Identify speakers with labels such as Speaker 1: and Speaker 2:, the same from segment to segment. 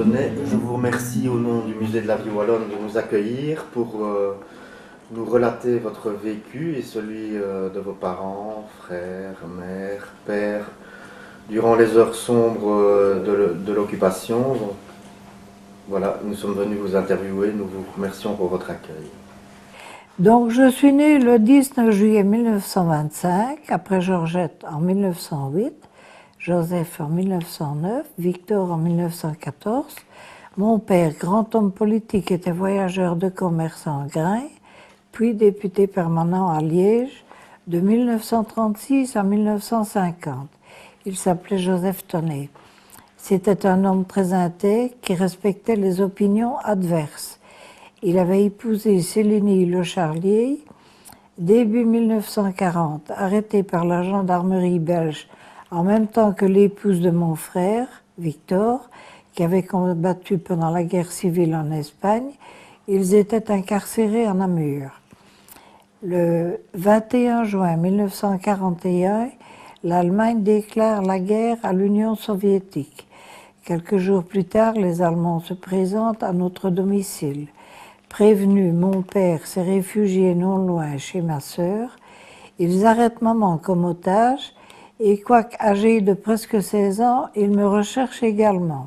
Speaker 1: Tonnet, je vous remercie au nom du Musée de la Vie Wallonne de nous accueillir pour nous relater votre vécu et celui de vos parents, frères, mères, pères, durant les heures sombres de l'occupation. Voilà, nous sommes venus vous interviewer, nous vous remercions pour votre accueil.
Speaker 2: Donc, je suis née le 19 juillet 1925, après Georgette en 1908, Joseph en 1909, Victor en 1914. Mon père, grand homme politique, était voyageur de commerce en grains, puis député permanent à Liège de 1936 à 1950. Il s'appelait Joseph Tonnet. C'était un homme très intègre qui respectait les opinions adverses. Il avait épousé Céline Le Charlier, début 1940, arrêté par la gendarmerie belge en même temps que l'épouse de mon frère, Victor, qui avait combattu pendant la guerre civile en Espagne. Ils étaient incarcérés en Namur. Le 21 juin 1941, l'Allemagne déclare la guerre à l'Union soviétique. Quelques jours plus tard, les Allemands se présentent à notre domicile. Prévenu, mon père s'est réfugié non loin chez ma sœur. Ils arrêtent maman comme otage et quoique âgé de presque 16 ans, ils me recherchent également,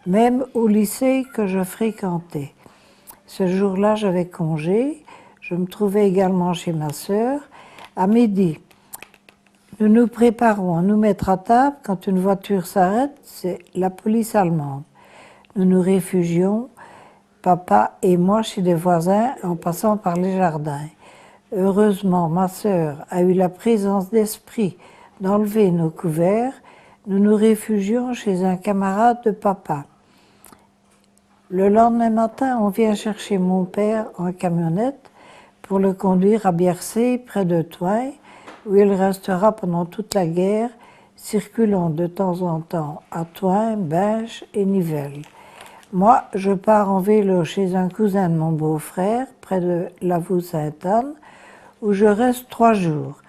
Speaker 2: même au lycée que je fréquentais. Ce jour-là, j'avais congé. Je me trouvais également chez ma sœur. À midi, nous nous préparons à nous mettre à table quand une voiture s'arrête, c'est la police allemande. Nous nous réfugions, papa et moi, chez des voisins en passant par les jardins. Heureusement, ma sœur a eu la présence d'esprit d'enlever nos couverts. Nous nous réfugions chez un camarade de papa. Le lendemain matin, on vient chercher mon père en camionnette pour le conduire à Biercé, près de Thoin, où il restera pendant toute la guerre, circulant de temps en temps à Thoin, Binche et Nivelles. Moi, je pars en vélo chez un cousin de mon beau-frère, près de Lavaux-Sainte-Anne, où je reste 3 jours.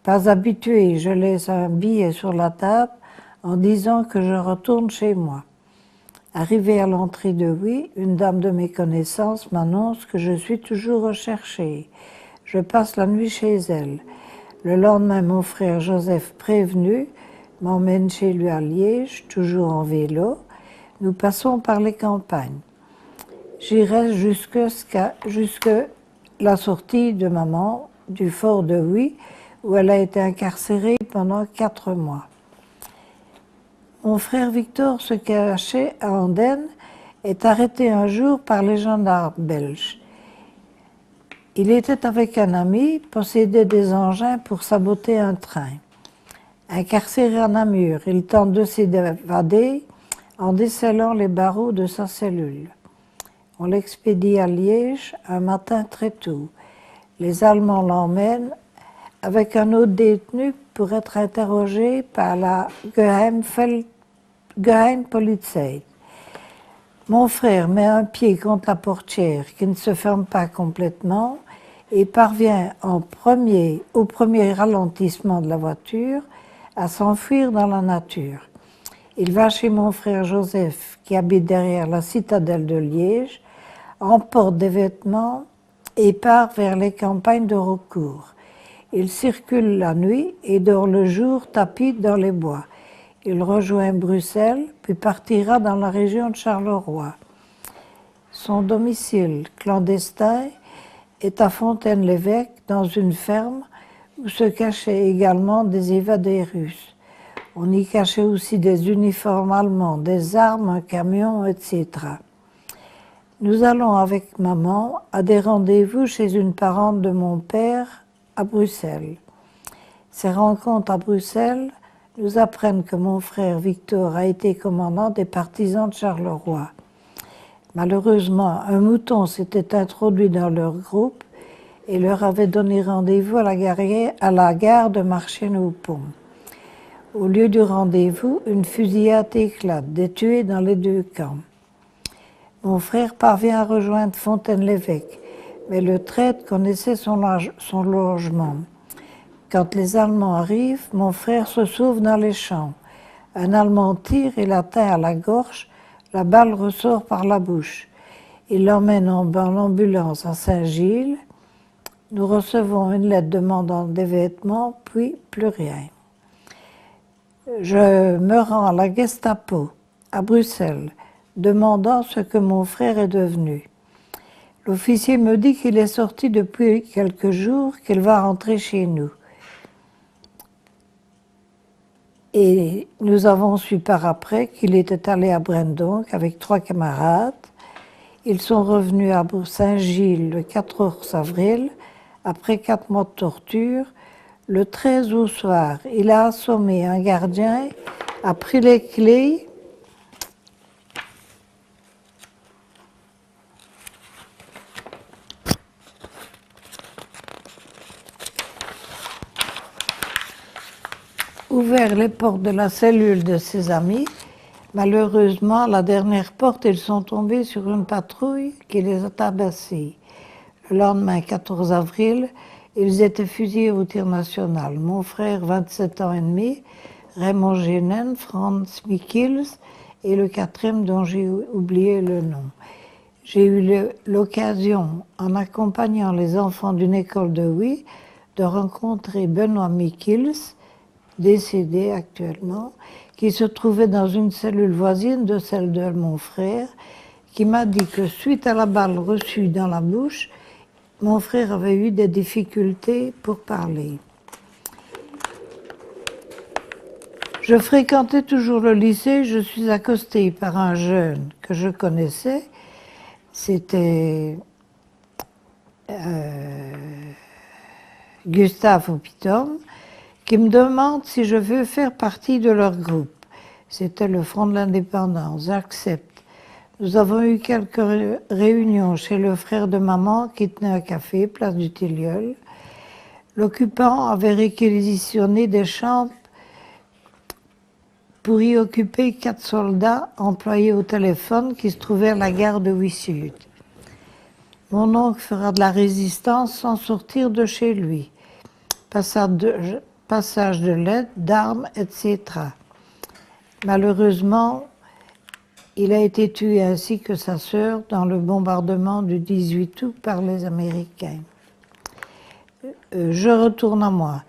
Speaker 2: Pas habitué, je laisse un billet sur la table en disant que je retourne chez moi. Arrivé à l'entrée de Huy, une dame de mes connaissances m'annonce que je suis toujours recherchée. Je passe la nuit chez elle. Le lendemain, mon frère Joseph, prévenu, m'emmène chez lui à Liège, toujours en vélo. Nous passons par les campagnes. J'y reste jusque la sortie de maman du fort de Huy, où elle a été incarcérée pendant 4 mois. Mon frère Victor se cachait à Andenne, est arrêté un jour par les gendarmes belges. Il était avec un ami, possédait des engins pour saboter un train. Incarcéré à Namur, il tente de s'évader en décellant les barreaux de sa cellule. On l'expédie à Liège un matin très tôt. Les Allemands l'emmènent avec un autre détenu pour être interrogé par la Geheimpolizei. Mon frère met un pied contre la portière qui ne se ferme pas complètement et parvient au premier ralentissement de la voiture à s'enfuir dans la nature. Il va chez mon frère Joseph, qui habite derrière la citadelle de Liège, emporte des vêtements et part vers les campagnes de Raucourt. Il circule la nuit et dort le jour tapi dans les bois. Il rejoint Bruxelles, puis partira dans la région de Charleroi. Son domicile clandestin est à Fontaine-l'Évêque, dans une ferme où se cachaient également des évadés russes. On y cachait aussi des uniformes allemands, des armes, un camion, etc. Nous allons avec maman à des rendez-vous chez une parente de mon père à Bruxelles. Ces rencontres à Bruxelles nous apprennent que mon frère Victor a été commandant des partisans de Charleroi. Malheureusement, un mouton s'était introduit dans leur groupe et leur avait donné rendez-vous à la gare de Marchienne-au-Pont. Au lieu du rendez-vous, une fusillade éclate, des tués dans les 2 camps. Mon frère parvient à rejoindre Fontaine-l'Évêque, mais le traître connaissait son logement. Quand les Allemands arrivent, mon frère se sauve dans les champs. Un Allemand tire et l'atteint à la gorge. La balle ressort par la bouche. Il l'emmène en ambulance à Saint-Gilles. Nous recevons une lettre demandant des vêtements, puis plus rien. Je me rends à la Gestapo, à Bruxelles, demandant ce que mon frère est devenu. L'officier me dit qu'il est sorti depuis quelques jours, qu'il va rentrer chez nous. Et nous avons su par après qu'il était allé à Brendonck avec 3 camarades. Ils sont revenus à Saint-Gilles le 14 avril, après 4 mois de torture. Le 13 au soir, il a assommé un gardien, a pris les clés, ouvert les portes de la cellule de ses amis. Malheureusement, à la dernière porte, ils sont tombés sur une patrouille qui les a tabassés. Le lendemain, 14 avril, ils étaient fusillés au tir national. Mon frère, 27 ans et demi, Raymond Génen, Franz Mikkels et le 4e dont j'ai oublié le nom. J'ai eu l'occasion, en accompagnant les enfants d'une école de Huy, de rencontrer Benoît Mikkels, décédé actuellement, qui se trouvait dans une cellule voisine de celle de mon frère, qui m'a dit que suite à la balle reçue dans la bouche, mon frère avait eu des difficultés pour parler. Je fréquentais toujours le lycée, je suis accostée par un jeune que je connaissais, c'était Gustave Hoppitom, qui me demande si je veux faire partie de leur groupe. C'était le Front de l'Indépendance, j'accepte. Nous avons eu quelques réunions chez le frère de maman qui tenait un café, place du Tilleul. L'occupant avait réquisitionné des chambres pour y occuper 4 soldats employés au téléphone qui se trouvaient à la gare de Huy-Sud. Mon oncle fera de la résistance sans sortir de chez lui. Passage de lettres, d'armes, etc. Malheureusement, il a été tué ainsi que sa sœur dans le bombardement du 18 août par les Américains. Je retourne à moi.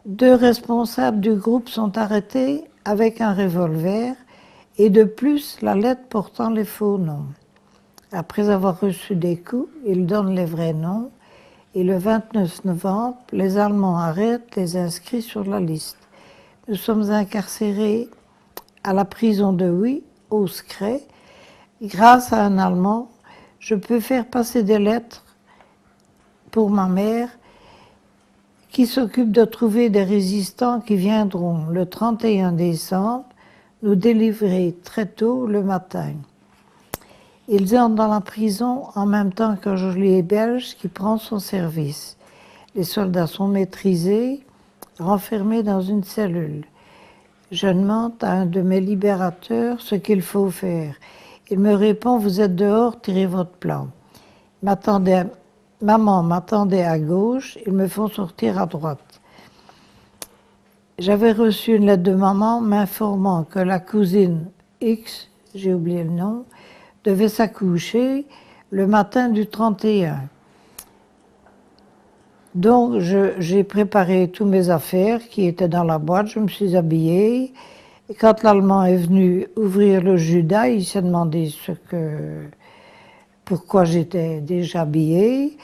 Speaker 2: 2 responsables du groupe sont arrêtés avec un revolver et de plus la lettre portant les faux noms. Après avoir reçu des coups, ils donnent les vrais noms. Et le 29 novembre, les Allemands arrêtent les inscrits sur la liste. Nous sommes incarcérés à la prison de Huy, au Scray. Grâce à un Allemand, je peux faire passer des lettres pour ma mère qui s'occupe de trouver des résistants qui viendront le 31 décembre nous délivrer très tôt le matin. Ils entrent dans la prison en même temps qu'un geôlier belge qui prend son service. Les soldats sont maîtrisés, renfermés dans une cellule. Je demande à un de mes libérateurs ce qu'il faut faire. Il me répond, vous êtes dehors, tirez votre plan. Maman m'attendait à gauche, ils me font sortir à droite. J'avais reçu une lettre de maman m'informant que la cousine X, j'ai oublié le nom, devait s'accoucher le matin du 31. Donc j'ai préparé toutes mes affaires qui étaient dans la boîte, je me suis habillée. Et quand l'Allemand est venu ouvrir le Judas, il s'est demandé pourquoi j'étais déjà habillée.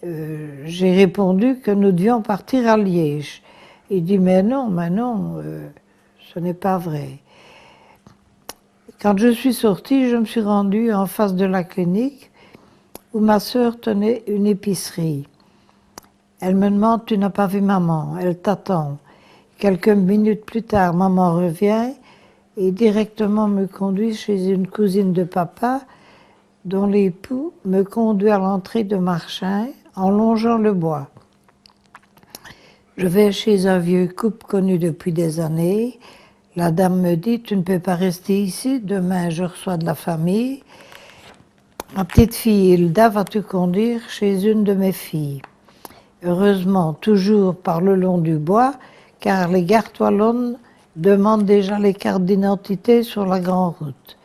Speaker 2: J'ai répondu que nous devions partir à Liège. Il dit mais non, ce n'est pas vrai. Quand je suis sortie, je me suis rendue en face de la clinique où ma sœur tenait une épicerie. Elle me demande, tu n'as pas vu maman, elle t'attend. Quelques minutes plus tard, maman revient et directement me conduit chez une cousine de papa dont l'époux me conduit à l'entrée de Marchins en longeant le bois. Je vais chez un vieux couple connu depuis des années. La dame me dit, tu ne peux pas rester ici, demain je reçois de la famille. Ma petite fille Hilda va te conduire chez une de mes filles. Heureusement, toujours par le long du bois, car les gardes wallonnes demandent déjà les cartes d'identité sur la grande route.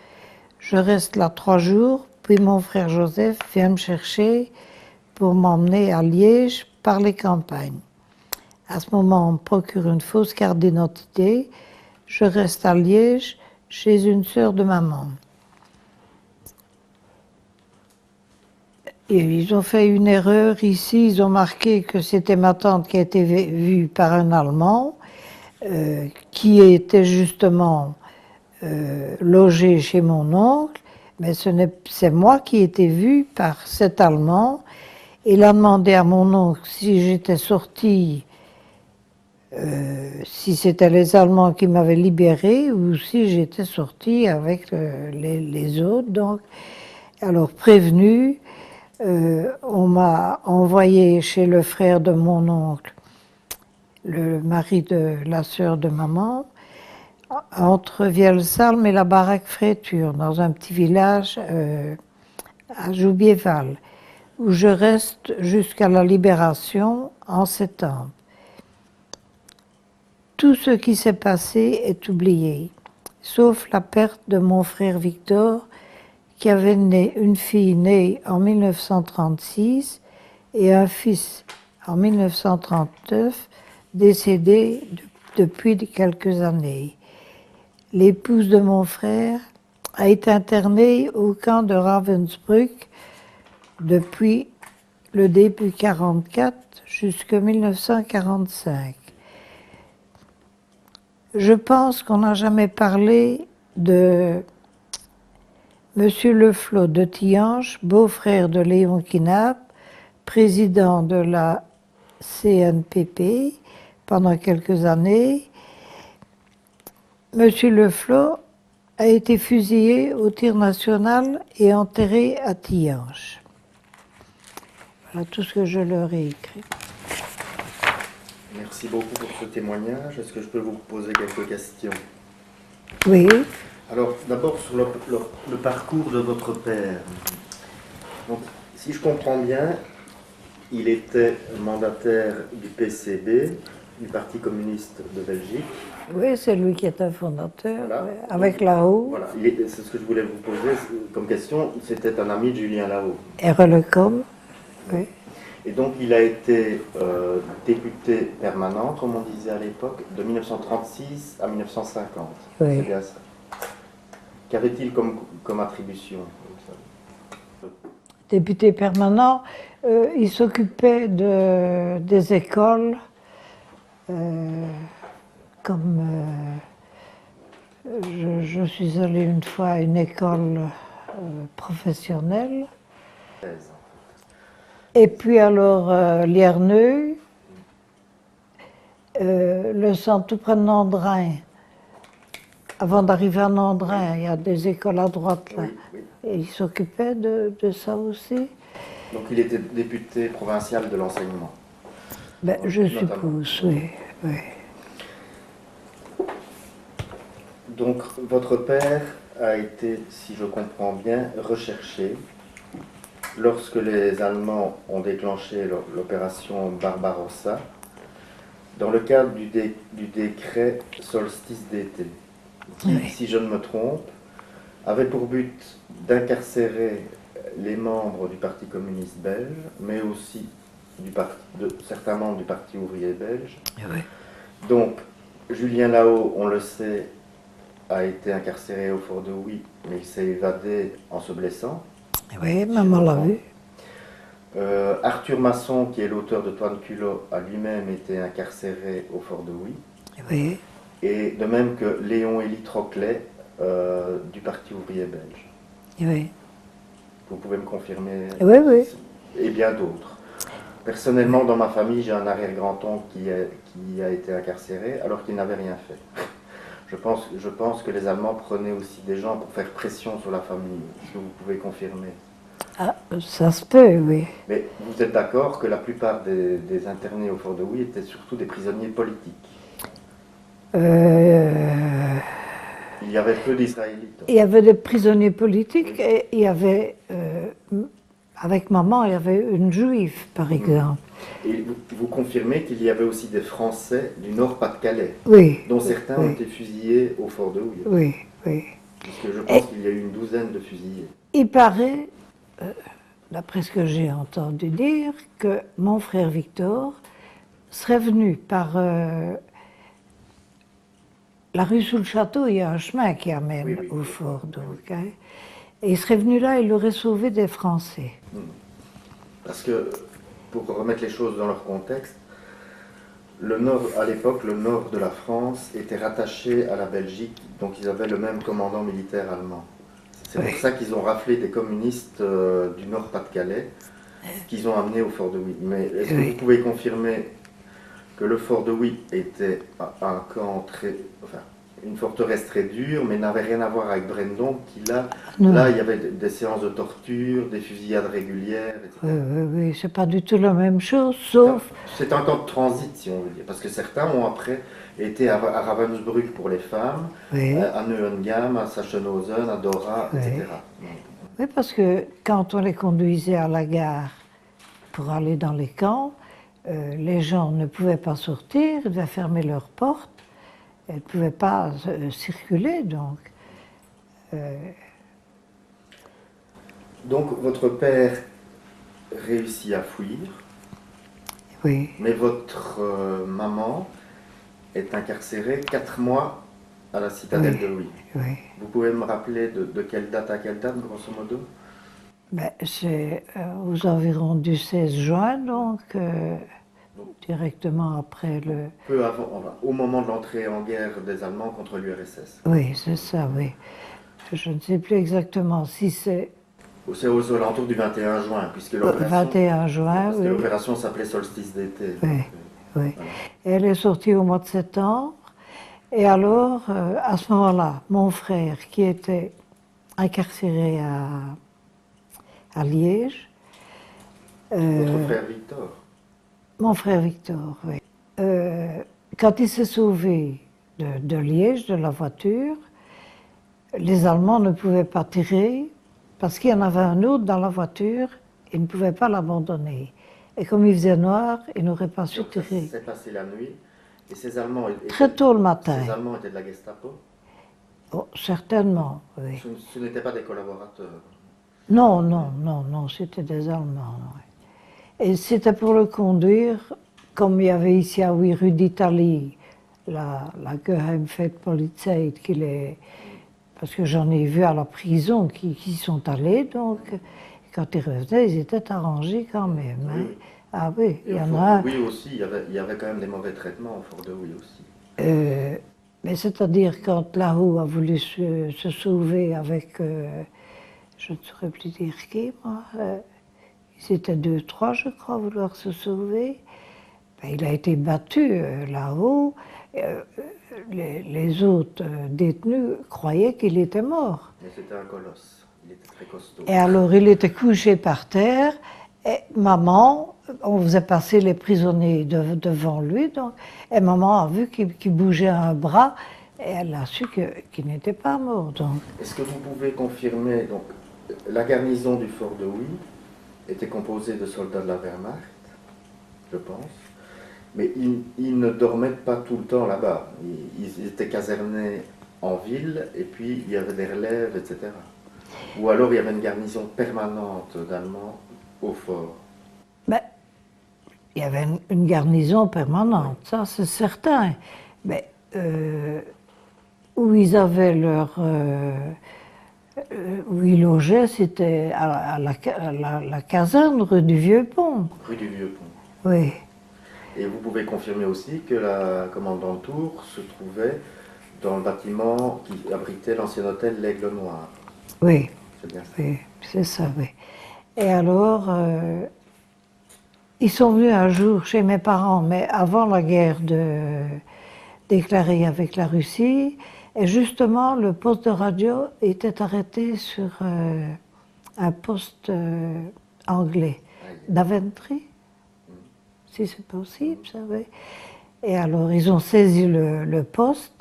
Speaker 2: Je reste là 3 jours, puis mon frère Joseph vient me chercher pour m'emmener à Liège par les campagnes. À ce moment, on me procure une fausse carte d'identité. Je reste à Liège chez une sœur de maman. Et ils ont fait une erreur ici, ils ont marqué que c'était ma tante qui a été vue par un Allemand, qui était justement logé chez mon oncle, mais c'est moi qui ai été vue par cet Allemand. Il a demandé à mon oncle si j'étais sortie, si c'était les Allemands qui m'avaient libérée ou si j'étais sortie avec les autres. Donc, alors prévenu, on m'a envoyé chez le frère de mon oncle, le mari de la sœur de maman, entre Vielsalm et la baraque Fréture, dans un petit village à Joubieval, où je reste jusqu'à la libération en septembre. Tout ce qui s'est passé est oublié, sauf la perte de mon frère Victor, qui avait une fille née en 1936 et un fils en 1939, décédé depuis quelques années. L'épouse de mon frère a été internée au camp de Ravensbrück depuis le début 1944 jusqu'en 1945. Je pense qu'on n'a jamais parlé de Monsieur Leflot de Tihange, beau-frère de Léon Knapp, président de la CNPP pendant quelques années. Monsieur Leflot a été fusillé au tir national et enterré à Tihange. Voilà tout ce que je leur ai écrit.
Speaker 1: Merci beaucoup pour ce témoignage. Est-ce que je peux vous poser quelques questions?
Speaker 2: Oui.
Speaker 1: Alors, d'abord sur le parcours de votre père. Donc, si je comprends bien, il était mandataire du PCB, du Parti communiste de Belgique.
Speaker 2: Oui, c'est lui qui est un fondateur,
Speaker 1: Voilà.
Speaker 2: oui, avec Lahaut.
Speaker 1: Voilà, c'est ce que je voulais vous poser comme question. C'était un ami de Julien Lahaut.
Speaker 2: Relecom, oui.
Speaker 1: Et donc, il a été député permanent, comme on disait à l'époque, de 1936 à 1950.
Speaker 2: Oui.
Speaker 1: C'est bien ça. Qu'avait-il comme attribution?
Speaker 2: Député permanent, il s'occupait des écoles, comme je suis allée une fois à une école professionnelle. Et puis alors Lierneux, le centre tout près de Nandrin. Avant d'arriver à Nandrin, il y a des écoles à droite là.
Speaker 1: Oui, oui.
Speaker 2: Et il s'occupait de ça aussi.
Speaker 1: Donc il était député provincial de l'enseignement.
Speaker 2: Ben, je
Speaker 1: Notamment.
Speaker 2: suppose, oui, oui.
Speaker 1: Donc votre père a été, si je comprends bien, recherché lorsque les Allemands ont déclenché l'opération Barbarossa dans le cadre du décret solstice d'été, qui,
Speaker 2: Oui.
Speaker 1: si je ne me trompe, avait pour but d'incarcérer les membres du Parti communiste belge, mais aussi de certains membres du Parti ouvrier belge.
Speaker 2: Oui.
Speaker 1: Donc, Julien Lahaut, on le sait, a été incarcéré au Fort de Huy, mais il s'est évadé en se blessant.
Speaker 2: Oui, maman l'a vu.
Speaker 1: Arthur Masson, qui est l'auteur de Toine Culot, a lui-même été incarcéré au Fort de Huy.
Speaker 2: Oui.
Speaker 1: Et de même que Léon-Élie Troclet, du Parti ouvrier belge.
Speaker 2: Oui.
Speaker 1: Vous pouvez me confirmer?
Speaker 2: Oui, oui.
Speaker 1: Et bien d'autres. Personnellement, dans ma famille, j'ai un arrière-grand-oncle qui a été incarcéré alors qu'il n'avait rien fait. Je pense que les Allemands prenaient aussi des gens pour faire pression sur la famille. Est-ce que vous pouvez confirmer?
Speaker 2: Ah, ça se peut, oui.
Speaker 1: Mais vous êtes d'accord que la plupart des internés au Fort de Huy étaient surtout des prisonniers politiques? Il y avait peu d'Israélites.
Speaker 2: Il y avait des prisonniers politiques et il y avait, avec maman, il y avait une juive, par exemple.
Speaker 1: Et vous confirmez qu'il y avait aussi des Français du Nord-Pas-de-Calais,
Speaker 2: Oui.
Speaker 1: dont certains
Speaker 2: oui.
Speaker 1: ont été fusillés au Fort de Huy.
Speaker 2: Oui, oui.
Speaker 1: Parce que je pense qu'il y a eu une douzaine de fusillés.
Speaker 2: Il paraît, d'après ce que j'ai entendu dire, que mon frère Victor serait venu par la rue sous le château, il y a un chemin qui amène
Speaker 1: Oui,
Speaker 2: au
Speaker 1: oui,
Speaker 2: fort,
Speaker 1: oui,
Speaker 2: donc.
Speaker 1: oui.
Speaker 2: Hein. Et il serait venu là, il aurait sauvé des Français.
Speaker 1: Parce que, pour remettre les choses dans leur contexte, le nord, à l'époque, le nord de la France était rattaché à la Belgique, donc ils avaient le même commandant militaire allemand. C'est
Speaker 2: Oui.
Speaker 1: pour ça qu'ils ont raflé des communistes du Nord-Pas-de-Calais, qu'ils ont amenés au fort de Huy. Mais est-ce que
Speaker 2: Oui.
Speaker 1: vous pouvez confirmer que le fort de Huy était un camp très, enfin, une forteresse très dure, mais n'avait rien à voir avec Brendon, qui là,
Speaker 2: Non.
Speaker 1: il y avait des séances de torture, des fusillades régulières, etc.
Speaker 2: Oui, c'est pas du tout la même chose, sauf.
Speaker 1: C'est un camp de transit, si on veut dire, parce que certains ont après été à Ravensbrück pour les femmes,
Speaker 2: Oui,
Speaker 1: à Neuengamme, à Sachsenhausen, à Dora,
Speaker 2: Oui.
Speaker 1: etc.
Speaker 2: oui, parce que quand on les conduisait à la gare pour aller dans les camps, les gens ne pouvaient pas sortir, ils devaient fermer leurs portes, elles ne pouvaient pas circuler, donc.
Speaker 1: Donc votre père réussit à fuir,
Speaker 2: Oui,
Speaker 1: mais votre maman est incarcérée 4 mois à la citadelle de Huy.
Speaker 2: oui.
Speaker 1: Vous pouvez me rappeler de quelle date à quelle date, grosso modo?
Speaker 2: Ben, c'est aux environs du 16 juin, donc directement après le.
Speaker 1: Peu avant, enfin, au moment de l'entrée en guerre des Allemands contre l'URSS.
Speaker 2: Oui, c'est ça, oui. Je ne sais plus exactement si c'est
Speaker 1: C'est aux alentours du 21 juin, puisque
Speaker 2: le
Speaker 1: l'opération
Speaker 2: 21 juin,
Speaker 1: parce que
Speaker 2: oui.
Speaker 1: l'opération s'appelait Solstice d'été.
Speaker 2: Oui,
Speaker 1: donc,
Speaker 2: oui.
Speaker 1: voilà.
Speaker 2: Elle est sortie au mois de septembre. Et alors, à ce moment-là, mon frère, qui était incarcéré à Liège,
Speaker 1: Votre frère Victor.
Speaker 2: mon frère Victor, oui. Quand il s'est sauvé de Liège, de la voiture, les Allemands ne pouvaient pas tirer parce qu'il y en avait un autre dans la voiture, ils ne pouvaient pas l'abandonner. Et comme il faisait noir, ils n'auraient pas su
Speaker 1: Donc, ça
Speaker 2: tirer.
Speaker 1: s'est passé la nuit. Et ces Allemands
Speaker 2: Très tôt le matin.
Speaker 1: Ces Allemands étaient de la Gestapo.
Speaker 2: Oh, certainement, oui.
Speaker 1: Ce n'étaient pas des collaborateurs.
Speaker 2: Non, non, non, non, c'était des Allemands. Oui. Et c'était pour le conduire, comme il y avait ici à oui, rue d'Italie, la Geheimfeldpolizei, parce que j'en ai vu à la prison qui sont allés, donc quand ils revenaient, ils étaient arrangés quand même. Hein.
Speaker 1: Oui.
Speaker 2: Ah oui,
Speaker 1: Et
Speaker 2: il y
Speaker 1: au
Speaker 2: en
Speaker 1: fort
Speaker 2: a.
Speaker 1: de Huy aussi, il y avait quand même des mauvais traitements au fort de Huy aussi.
Speaker 2: Mais c'est-à-dire quand là-haut a voulu se sauver avec, je ne saurais plus dire qui, moi, ils étaient 2, 3, je crois, à vouloir se sauver. Ben, il a été battu là-haut. Les autres détenus croyaient qu'il était mort.
Speaker 1: Mais c'était un colosse. Il était très costaud.
Speaker 2: Et alors il était couché par terre. Et maman, on faisait passer les prisonniers devant lui, donc, et maman a vu qu'il bougeait un bras, et elle a su qu'il n'était pas mort. Donc.
Speaker 1: Est-ce que vous pouvez confirmer, donc, la garnison du fort de Huy était composée de soldats de la Wehrmacht, je pense, mais ils ne dormaient pas tout le temps là-bas. Ils étaient casernés en ville, et puis il y avait des relèves, etc. Ou alors il y avait une garnison permanente d'Allemands au fort.
Speaker 2: Ben, il y avait une garnison permanente, ça c'est certain. Mais où ils avaient où ils logeaient, c'était à la caserne rue du Vieux-Pont.
Speaker 1: Rue du Vieux-Pont.
Speaker 2: Oui.
Speaker 1: Et vous pouvez confirmer aussi que la commandante Tour se trouvait dans le bâtiment qui abritait l'ancien hôtel L'Aigle Noir.
Speaker 2: Oui.
Speaker 1: C'est bien ça.
Speaker 2: Oui, c'est ça, oui. Et alors, ils sont venus un jour chez mes parents, mais avant la guerre déclarée avec la Russie, et justement, le poste de radio était arrêté sur un poste anglais, Daventry, si c'est possible, ça, oui. Et alors, ils ont saisi le poste,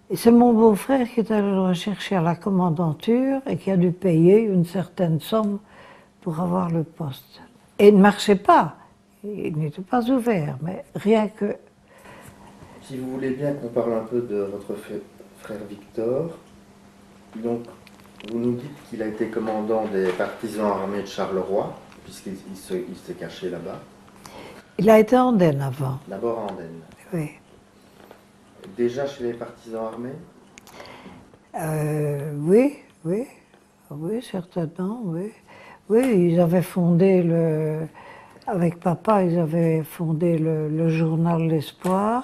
Speaker 2: et c'est mon beau-frère qui est allé le rechercher à la commandanture et qui a dû payer une certaine somme pour avoir le poste. Et il ne marchait pas, il n'était pas ouvert, mais rien que...
Speaker 1: Si vous voulez bien qu'on parle un peu de votre frère Victor, Donc, vous nous dites qu'il a été commandant des partisans armés de Charleroi, puisqu'il s'est caché là-bas.
Speaker 2: Il a été Andenne avant,
Speaker 1: D'abord à Andenne.
Speaker 2: oui.
Speaker 1: Déjà chez les partisans armés?
Speaker 2: Oui, oui, oui, certainement, oui. Oui, ils avaient fondé avec papa, ils avaient fondé le journal L'Espoir,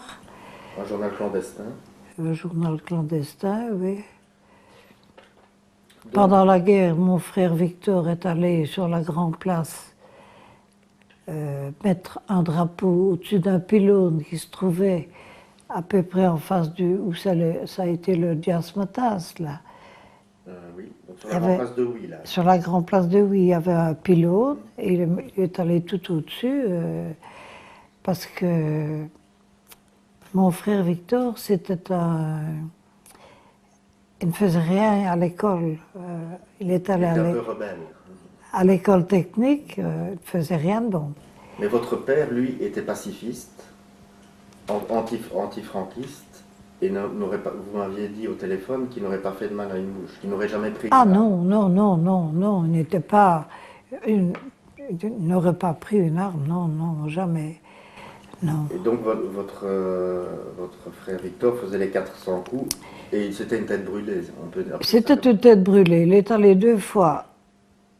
Speaker 1: Un journal clandestin.
Speaker 2: le journal clandestin, oui.
Speaker 1: Donc,
Speaker 2: Pendant la guerre, mon frère Victor est allé sur la Grande Place mettre un drapeau au-dessus d'un pylône qui se trouvait à peu près en face où ça a été le Diasmatas, là.
Speaker 1: oui, donc sur
Speaker 2: Il y
Speaker 1: la grande
Speaker 2: avait-
Speaker 1: place de Oui, là.
Speaker 2: Sur la Grande Place de Oui, il y avait un pylône et il est allé tout au-dessus parce que mon frère Victor, il ne faisait rien à l'école. Il est
Speaker 1: Il
Speaker 2: allé
Speaker 1: était un peu rebelle.
Speaker 2: à l'école technique, il ne faisait rien de bon.
Speaker 1: Mais votre père, lui, était pacifiste, anti-franquiste, et n'aurait pas, vous m'aviez dit au téléphone qu'il n'aurait pas fait de mal à une mouche, qu'il n'aurait jamais pris.
Speaker 2: Ah
Speaker 1: une arme.
Speaker 2: non, non, non, non, non, il n'était pas. Il n'aurait pas pris une arme, non, non, jamais. Non.
Speaker 1: Et donc votre frère Victor faisait les 400 coups, et c'était une tête brûlée, on peut dire.
Speaker 2: C'était une tête brûlée. Il est allé 2 fois.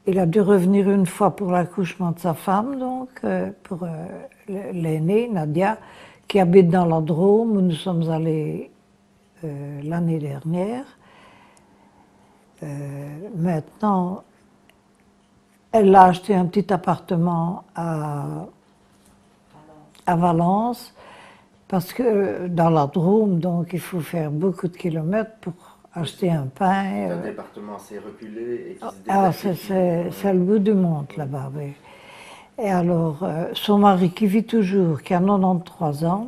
Speaker 2: Il a dû revenir une fois pour l'accouchement de sa femme, donc, pour l'aînée, Nadia, qui habite dans la Drôme, où nous sommes allés l'année dernière. Maintenant, elle a acheté un petit appartement à Valence, parce que dans la Drôme, donc, il faut faire beaucoup de kilomètres pour acheter un pain.
Speaker 1: C'est un département assez reculé et qui se
Speaker 2: Ah,
Speaker 1: désertifie.
Speaker 2: c'est le bout du monde là-bas, oui. Et alors, son mari qui vit toujours, qui a 93 ans,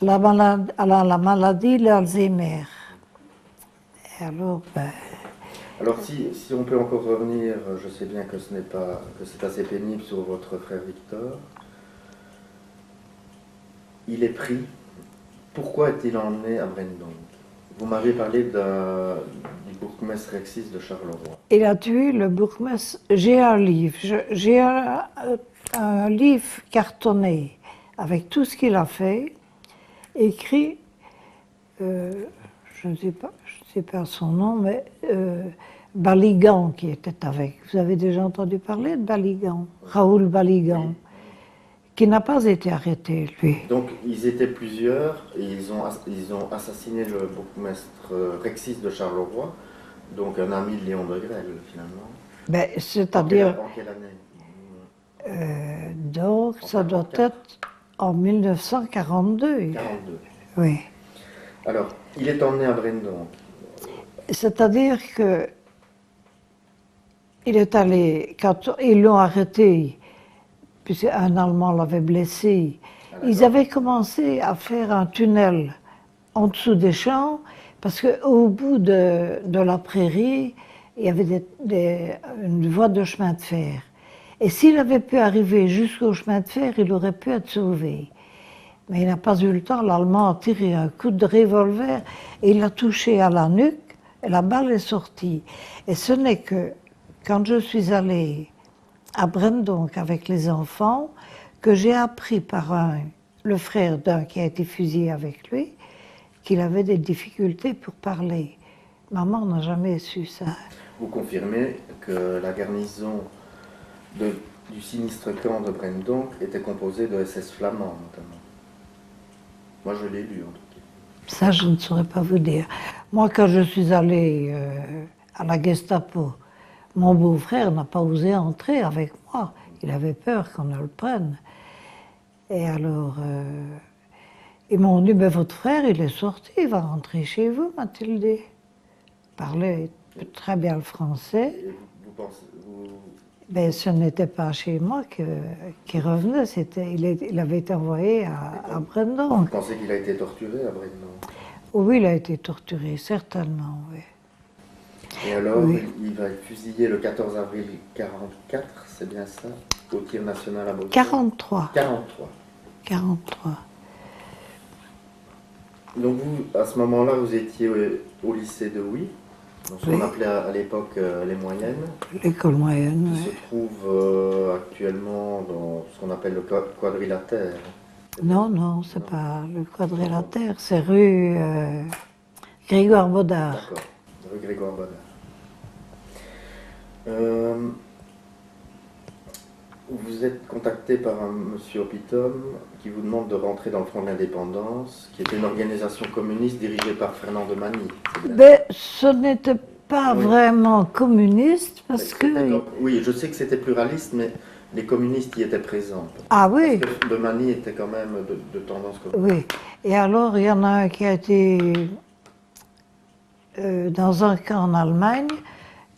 Speaker 2: elle a la maladie de l'Alzheimer. Et alors,
Speaker 1: Alors si on peut encore revenir, je sais bien que c'est assez pénible sur votre frère Victor. Il est pris. Pourquoi est-il emmené à Brendonck? Vous m'avez parlé du bourgmestre Rexis de Charleroi.
Speaker 2: il a tué le bourgmestre. J'ai un livre, j'ai un livre cartonné avec tout ce qu'il a fait, écrit, je ne sais pas son nom, mais Baligan qui était avec. Vous avez déjà entendu parler de Baligan, Raoul Baligan,
Speaker 1: Oui.
Speaker 2: qui n'a pas été arrêté, lui.
Speaker 1: Donc ils étaient plusieurs et ils ont assassiné le bourgmestre Rexis de Charleroi, donc un ami de Léon de Grelle finalement.
Speaker 2: Ben, c'est-à-dire,
Speaker 1: En quelle année?
Speaker 2: donc, ça doit
Speaker 1: 44.
Speaker 2: être en 1942.
Speaker 1: 42.
Speaker 2: Oui.
Speaker 1: Alors, il est emmené à Brendonck.
Speaker 2: C'est-à-dire que il est allé, quand ils l'ont arrêté, puisqu'un Allemand l'avait blessé, ils avaient commencé à faire un tunnel en dessous des champs, parce qu'au bout de la prairie, il y avait une voie de chemin de fer. Et s'il avait pu arriver jusqu'au chemin de fer, il aurait pu être sauvé. Mais il n'a pas eu le temps, l'Allemand a tiré un coup de revolver et il l'a touché à la nuque et la balle est sortie. Et ce n'est que quand je suis allée à Brendonck avec les enfants que j'ai appris par le frère d'un qui a été fusillé avec lui qu'il avait des difficultés pour parler. Maman n'a jamais su ça.
Speaker 1: Vous confirmez que la garnison du sinistre camp de Brendonck était composée de SS flamands notamment. Moi je l'ai lu en tout cas.
Speaker 2: Ça, je ne saurais pas vous dire. Moi, quand je suis allée à la Gestapo, mon beau-frère n'a pas osé entrer avec moi. Il avait peur qu'on ne le prenne. Et alors, ils m'ont dit, ben, votre frère, il est sorti, il va rentrer chez vous, m'a-t-il dit. Il parlait très bien le français.
Speaker 1: Et vous pensez,
Speaker 2: Ben, ce n'était pas chez moi qu'il revenait, il avait été envoyé à Brendonck.
Speaker 1: vous pensez qu'il a été torturé à Brendonck?
Speaker 2: Oui, il a été torturé, certainement, oui.
Speaker 1: Et alors,
Speaker 2: Oui.
Speaker 1: il va être fusillé le 14 avril 1944, c'est bien ça, au tir national à Bruxelles.
Speaker 2: 43.
Speaker 1: 43.
Speaker 2: 43.
Speaker 1: Donc vous, à ce moment-là, vous étiez au lycée de Huy, donc ce qu'on
Speaker 2: Oui.
Speaker 1: appelait à l'époque les moyennes,
Speaker 2: L'école moyenne,
Speaker 1: qui se
Speaker 2: oui.
Speaker 1: trouve actuellement dans ce qu'on appelle le quadrilatère. C'est bien
Speaker 2: Non,
Speaker 1: ça?
Speaker 2: non, c'est
Speaker 1: Non.
Speaker 2: pas le quadrilatère, c'est rue Grégoire Baudard.
Speaker 1: D'accord, rue Grégoire Badin. Euh, vous êtes contacté par un monsieur Opitom qui vous demande de rentrer dans le Front de l'Indépendance, qui était une organisation communiste dirigée par Fernand de Magny. C'est bien
Speaker 2: Ben, ce n'était pas
Speaker 1: ça? Oui.
Speaker 2: vraiment communiste
Speaker 1: Mais
Speaker 2: parce que...
Speaker 1: oui, je sais que c'était pluraliste, mais les communistes y étaient présents.
Speaker 2: Ah
Speaker 1: Parce
Speaker 2: oui,
Speaker 1: que de Magny était quand même de tendance communiste.
Speaker 2: oui. Et alors, il y en a un qui a été dans un camp en Allemagne,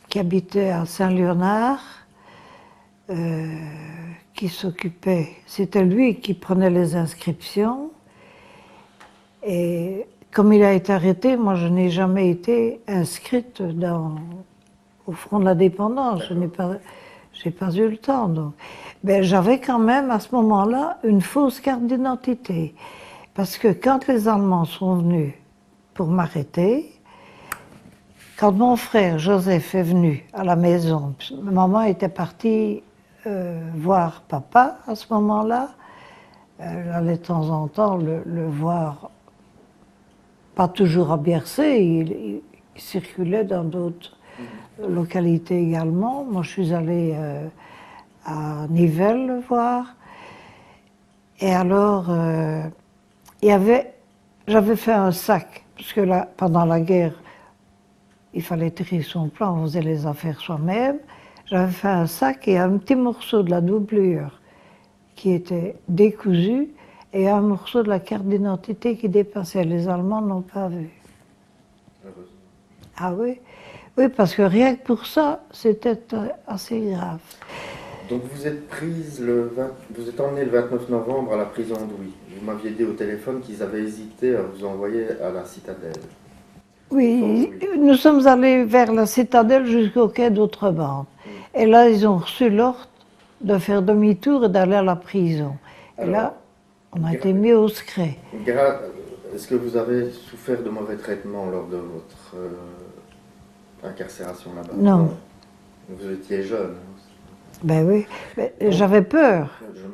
Speaker 2: qui habitait à Saint-Léonard, qui s'occupait, c'était lui qui prenait les inscriptions. Et comme il a été arrêté, moi je n'ai jamais été inscrite au Front de la Dépendance, j'ai pas eu le temps. Donc. Ben, j'avais quand même à ce moment-là une fausse carte d'identité. Parce que quand les Allemands sont venus pour m'arrêter, quand mon frère Joseph est venu à la maison, maman était partie voir papa à ce moment-là, elle allait de temps en temps le voir, pas toujours à Biercé, il circulait dans d'autres localités également. Moi, je suis allée à Nivelles le voir. Et alors, j'avais fait un sac, parce que là, pendant la guerre, il fallait tirer son plan, on faisait les affaires soi-même. J'avais fait un sac et un petit morceau de la doublure qui était décousu et un morceau de la carte d'identité qui dépassait. Les Allemands n'ont pas vu.
Speaker 1: Heureusement.
Speaker 2: Ah oui? Oui, parce que rien que pour ça, c'était assez grave.
Speaker 1: Donc vous êtes vous êtes emmené le 29 novembre à la prison d'Ouy. Vous m'aviez dit au téléphone qu'ils avaient hésité à vous envoyer à la citadelle.
Speaker 2: Oui,
Speaker 1: Fort de Huy.
Speaker 2: nous sommes allés vers la citadelle jusqu'au quai d'Outrebanne. Et là, ils ont reçu l'ordre de faire demi-tour et d'aller à la prison. Et
Speaker 1: Alors,
Speaker 2: là, on a été mis au secret.
Speaker 1: Est-ce que vous avez souffert de mauvais traitements lors de votre incarcération là-bas?
Speaker 2: Non.
Speaker 1: Vous étiez jeune.
Speaker 2: Ben oui, mais
Speaker 1: Donc,
Speaker 2: j'avais peur.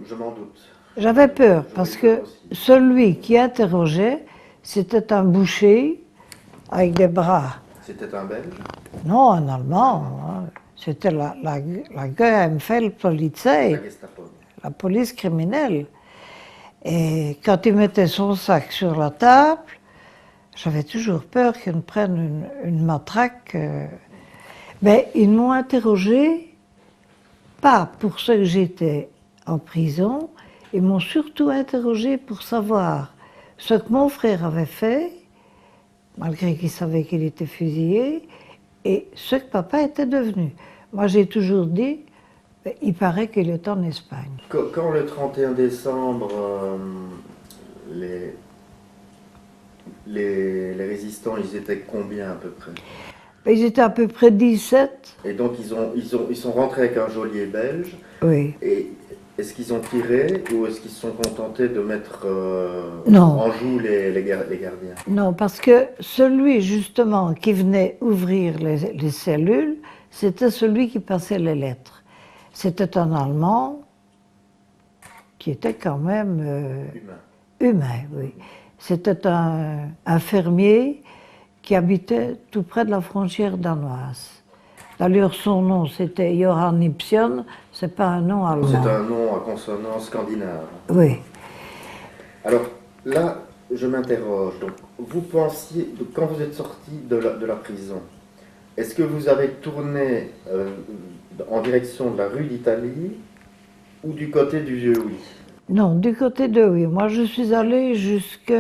Speaker 1: je m'en doute.
Speaker 2: J'avais peur
Speaker 1: J'aurais
Speaker 2: parce
Speaker 1: eu peur
Speaker 2: que
Speaker 1: aussi.
Speaker 2: celui qui interrogeait, c'était un boucher avec des bras.
Speaker 1: C'était un Belge?
Speaker 2: Non, un Allemand. Hein. C'était la Geheimfeldpolizei,
Speaker 1: La Gestapo.
Speaker 2: la police criminelle. Et quand il mettait son sac sur la table, j'avais toujours peur qu'il me prenne une matraque. Mais ils m'ont interrogé, pas pour ce que j'étais en prison, ils m'ont surtout interrogé pour savoir ce que mon frère avait fait, malgré qu'il savait qu'il était fusillé, et ce que papa était devenu. Moi, j'ai toujours dit, il paraît qu'il est en Espagne.
Speaker 1: Quand le 31 décembre, les résistants, ils étaient combien à peu près?
Speaker 2: Ils étaient à peu près 17.
Speaker 1: Et donc ils sont rentrés avec un geôlier belge.
Speaker 2: Oui.
Speaker 1: Et est-ce qu'ils ont tiré ou est-ce qu'ils se sont contentés de mettre
Speaker 2: Non.
Speaker 1: en joue les gardiens?
Speaker 2: Non, parce que celui justement qui venait ouvrir les cellules, c'était celui qui passait les lettres. C'était un Allemand qui était quand même humain, oui. C'était un fermier qui habitait tout près de la frontière danoise. D'ailleurs, son nom, c'était Johan Ibsen, c'est pas un nom allemand.
Speaker 1: C'est un nom à consonance scandinave.
Speaker 2: Oui.
Speaker 1: Alors là, je m'interroge. Donc, vous pensiez, quand vous êtes sorti de la prison, est-ce que vous avez tourné en direction de la rue d'Italie ou du côté du Vieux-Huy?
Speaker 2: Non, du côté de oui. Moi, je suis allée jusque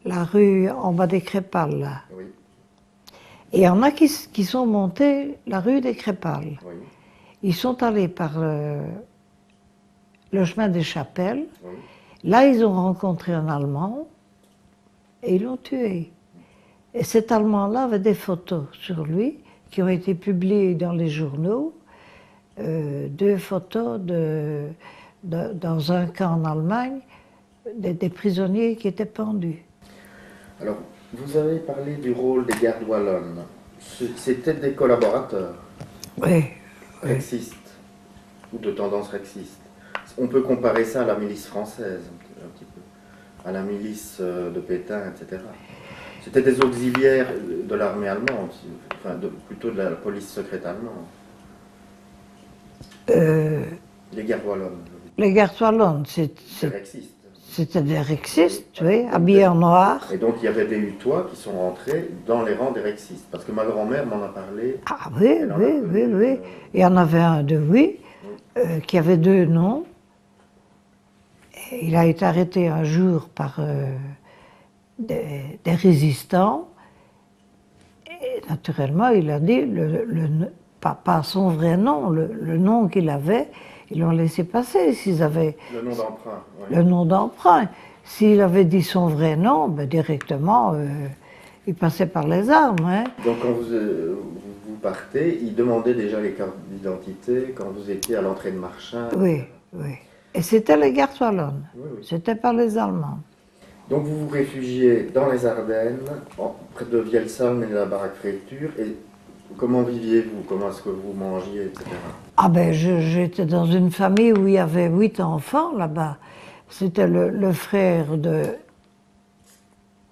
Speaker 2: la rue en bas des Crépales, là.
Speaker 1: Oui,
Speaker 2: Et il y en a qui sont montés la rue des Crépales.
Speaker 1: oui,
Speaker 2: Ils sont allés par le chemin des Chapelles.
Speaker 1: oui.
Speaker 2: Là, ils ont rencontré un Allemand et ils l'ont tué. Et cet Allemand-là avait des photos sur lui qui ont été publiées dans les journaux. 2 photos dans un camp en Allemagne, des prisonniers qui étaient pendus.
Speaker 1: Alors, vous avez parlé du rôle des gardes wallonnes. C'était des collaborateurs
Speaker 2: Oui, oui.
Speaker 1: rexistes ou de tendance rexiste. On peut comparer ça à la milice française, un petit peu, à la milice de Pétain, etc. C'était des auxiliaires de l'armée allemande, enfin plutôt de la police secrète allemande. Les gardes wallonnes.
Speaker 2: Les gardes wallonnes,
Speaker 1: Des rexistes.
Speaker 2: c'était des rexistes, oui, habillés en noir.
Speaker 1: Et donc il y avait des Hutois qui sont rentrés dans les rangs des rexistes. Parce que ma grand-mère m'en a parlé.
Speaker 2: Ah oui, oui, oui, oui. Il y en avait un de oui, qui avait deux noms. Et il a été arrêté un jour par des résistants. Et naturellement, il a dit, pas son vrai nom, le nom qu'il avait, ils l'ont laissé passer. S'ils avaient
Speaker 1: Le nom d'emprunt. Ouais.
Speaker 2: le nom d'emprunt. S'il avait dit son vrai nom, ben directement, il passait par les armes. Hein.
Speaker 1: Donc quand vous partez, ils demandaient déjà les cartes d'identité quand vous étiez à l'entrée de Marchin.
Speaker 2: Oui, oui. Et c'était les gardes wallonnes.
Speaker 1: Oui, oui.
Speaker 2: C'était pas les Allemands.
Speaker 1: Donc vous vous réfugiez dans les Ardennes, près de Vielsalm et de la baraque Freiture. Et comment viviez-vous? Comment est-ce que vous mangiez, etc.
Speaker 2: Ah ben, j'étais dans une famille où il y avait 8 enfants là-bas. C'était le frère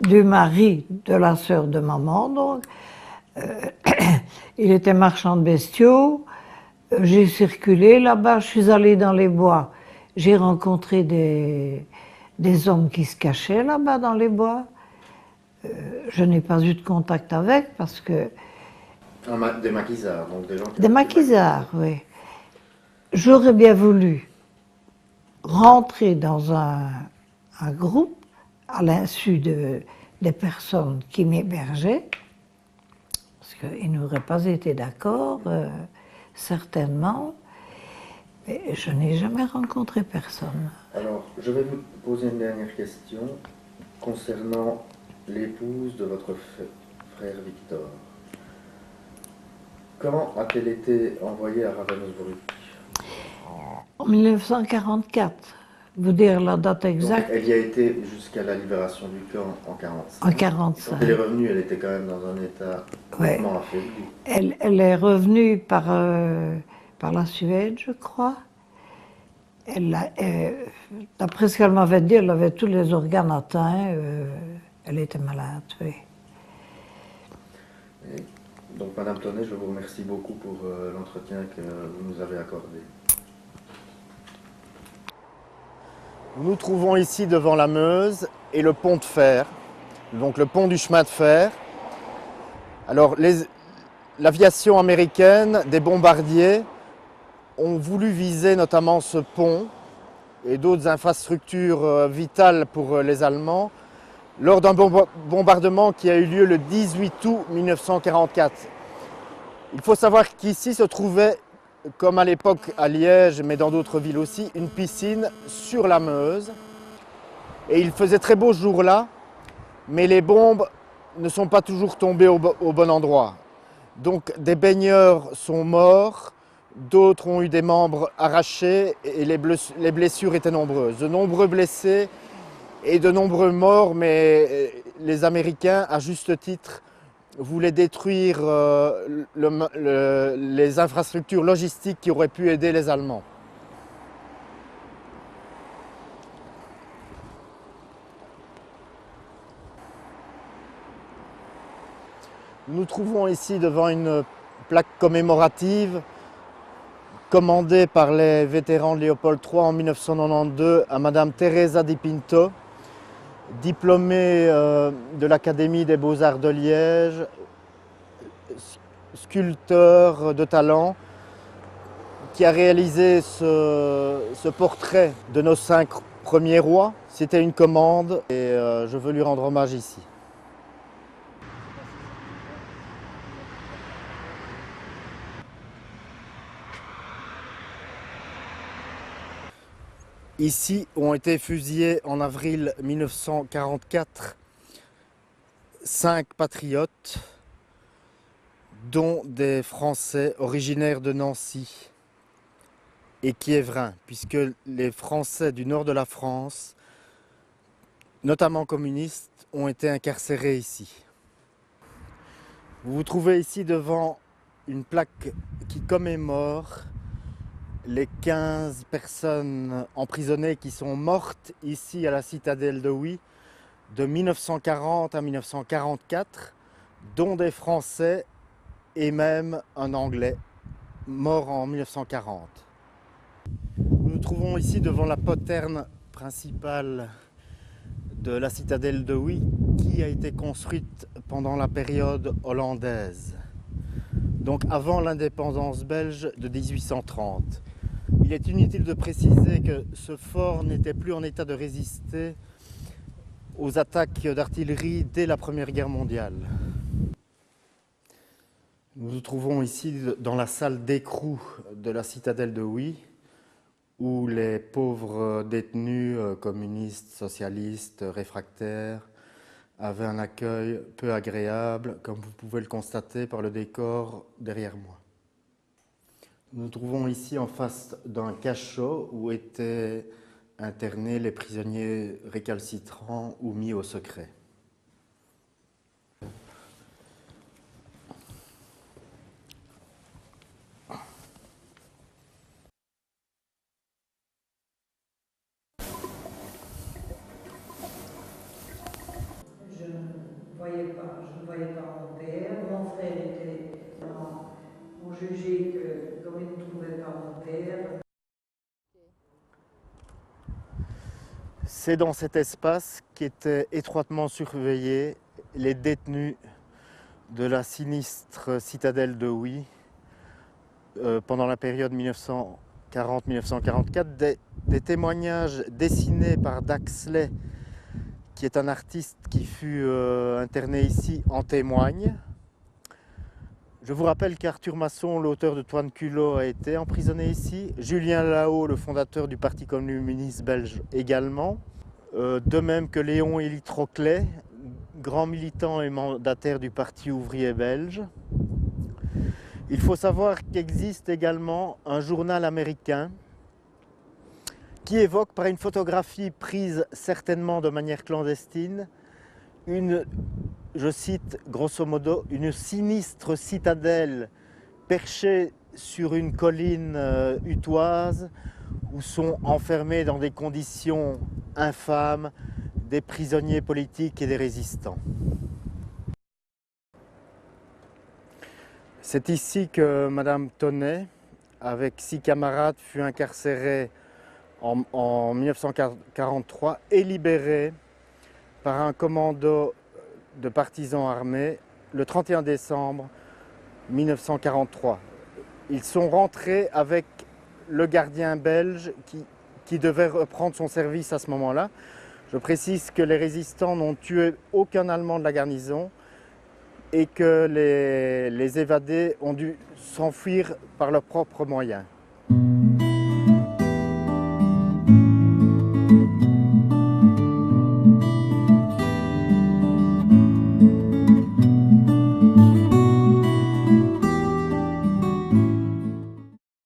Speaker 2: du mari de la sœur de maman, donc. Il était marchand de bestiaux. J'ai circulé là-bas, je suis allée dans les bois. J'ai rencontré des hommes qui se cachaient là-bas dans les bois. Je n'ai pas eu de contact avec parce que...
Speaker 1: Des maquisards, donc des gens qui...
Speaker 2: Des maquisards, oui. J'aurais bien voulu rentrer dans un groupe à l'insu des personnes qui m'hébergeaient, parce qu'ils n'auraient pas été d'accord, certainement, mais je n'ai jamais rencontré personne.
Speaker 1: Alors, je vais vous poser une dernière question concernant l'épouse de votre frère Victor. Quand a-t-elle été envoyée à Ravensbrück?
Speaker 2: En 1944, vous dire la date
Speaker 1: Donc,
Speaker 2: exacte.
Speaker 1: elle y a été jusqu'à la libération du camp en 1945.
Speaker 2: En 1945.
Speaker 1: Quand elle est revenue, elle était quand même dans un état
Speaker 2: Ouais.
Speaker 1: vraiment affaibli.
Speaker 2: Elle est revenue par la Suède, je crois. D'après ce qu'elle m'avait dit, elle avait tous les organes atteints. Elle était malade, oui.
Speaker 1: Et donc, Madame Tonnet, je vous remercie beaucoup pour l'entretien que vous nous avez accordé. Nous nous trouvons ici devant la Meuse et le pont de fer, donc le pont du chemin de fer. Alors, l'aviation américaine, des bombardiers, ont voulu viser notamment ce pont et d'autres infrastructures vitales pour les Allemands lors d'un bombardement qui a eu lieu le 18 août 1944. Il faut savoir qu'ici se trouvait, comme à l'époque à Liège, mais dans d'autres villes aussi, une piscine sur la Meuse. Et il faisait très beau ce jour-là, mais les bombes ne sont pas toujours tombées au bon endroit. Donc des baigneurs sont morts, d'autres ont eu des membres arrachés et les blessures étaient nombreuses. De nombreux blessés et de nombreux morts, mais les Américains, à juste titre, voulaient détruire les infrastructures logistiques qui auraient pu aider les Allemands. Nous nous trouvons ici devant une plaque commémorative commandée par les vétérans de Léopold III en 1992 à Madame Teresa Di Pinto, diplômée de l'Académie des Beaux-Arts de Liège, sculpteur de talent, qui a réalisé ce portrait de nos 5 premiers rois. C'était une commande et je veux lui rendre hommage ici. Ici ont été fusillés en avril 1944 5 patriotes, dont des Français originaires de Nancy et Quiévrain, puisque les Français du nord de la France notamment communistes, ont été incarcérés ici. Vous vous trouvez ici devant une plaque qui commémore les 15 personnes emprisonnées qui sont mortes ici à la citadelle de Huy de 1940 à 1944, dont des Français et même un Anglais mort en 1940. Nous nous trouvons ici devant la poterne principale de la citadelle de Huy qui a été construite pendant la période hollandaise, donc avant l'indépendance belge de 1830. Il est inutile de préciser que ce fort n'était plus en état de résister aux attaques d'artillerie dès la Première Guerre mondiale. Nous nous trouvons ici dans la salle d'écrou de la citadelle de Huy, où les pauvres détenus communistes, socialistes, réfractaires avaient un accueil peu agréable, comme vous pouvez le constater par le décor derrière moi. Nous nous trouvons ici en face d'un cachot où étaient internés les prisonniers récalcitrants ou mis au secret.
Speaker 2: Je ne voyais pas mon père. Mon frère était on jugeait que comme il ne trouvait pas mon père.
Speaker 1: C'est dans cet espace qu'étaient étroitement surveillés les détenus de la sinistre citadelle de Huy pendant la période 1940-1944. Des témoignages dessinés par Daxley, qui est un artiste qui fut interné ici, en témoigne. Je vous rappelle qu'Arthur Masson, l'auteur de Toine Culot, a été emprisonné ici. Julien Lahaut, le fondateur du Parti communiste belge, également. De même que Léon Élie Troclet, grand militant et mandataire du Parti ouvrier belge. Il faut savoir qu'existe également un journal américain qui évoque par une photographie prise certainement de manière clandestine une, je cite grosso modo, une sinistre citadelle perchée sur une colline hutoise où sont enfermés dans des conditions infâmes des prisonniers politiques et des résistants. C'est ici que Madame Tonnet, avec 6 camarades, fut incarcérée en 1943 et libérée par un commando de partisans armés le 31 décembre 1943. Ils sont rentrés avec le gardien belge qui devait reprendre son service à ce moment-là. Je précise que les résistants n'ont tué aucun Allemand de la garnison et que les évadés ont dû s'enfuir par leurs propres moyens.